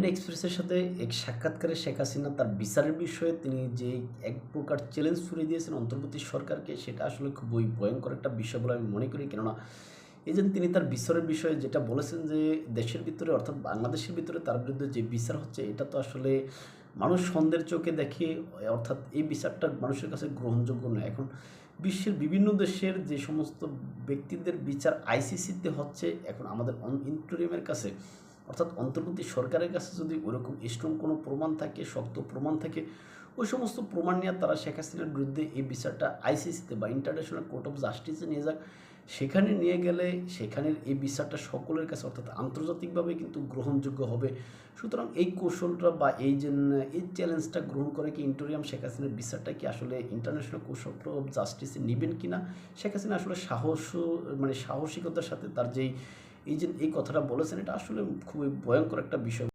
Indian এক্সপ্রেসের সাথে এক সাক্ষাৎকারে শেখ হাসিনা তার বিচারের বিষয়ে তিনি যে এক প্রকার চ্যালেঞ্জ ছুড়ে দিয়েছেন অন্তর্বর্তী সরকারকে, সেটা আসলে খুবই ভয়ঙ্কর একটা বিষয় বলে আমি মনে করি। কেননা এই যে তিনি তার বিচারের বিষয়ে যেটা বলেছেন যে দেশের ভিতরে অর্থাৎ বাংলাদেশের ভিতরে তার বিরুদ্ধে যে বিচার হচ্ছে, এটা তো আসলে মানুষ সন্দেহের চোখে দেখে, অর্থাৎ এই বিচারটা মানুষের কাছে গ্রহণযোগ্য নয়। এখন বিশ্বের বিভিন্ন দেশের যে সমস্ত ব্যক্তিদের বিচার আইসিসিতে হচ্ছে, এখন আমাদের ইন্টারিমের কাছে অর্থাৎ অন্তর্বর্তী সরকারের কাছে যদি ওরকম স্ট্রং কোনো প্রমাণ থাকে, শক্ত প্রমাণ থাকে, ওই সমস্ত প্রমাণ নিয়ে তারা শেখ হাসিনার বিরুদ্ধে এই বিচারটা আইসিসিতে বা ইন্টারন্যাশনাল কোর্ট অফ জাস্টিসে নিয়ে যাক। সেখানে নিয়ে গেলে সেখানের এই বিচারটা সকলের কাছে অর্থাৎ আন্তর্জাতিকভাবে কিন্তু গ্রহণযোগ্য হবে। সুতরাং এই কৌশলটা বা এই চ্যালেঞ্জটা গ্রহণ করে কি ইন্টারিম শেখ হাসিনার বিচারটা কি আসলে ইন্টারন্যাশনাল কোর্ট অফ জাস্টিসে নেবেন কি না? শেখ হাসিনা আসলে সাহসিকতার সাথে তার যেই এই কথাটা বলেছেন, এটা আসলে খুবই ভয়ঙ্কর একটা বিষয়।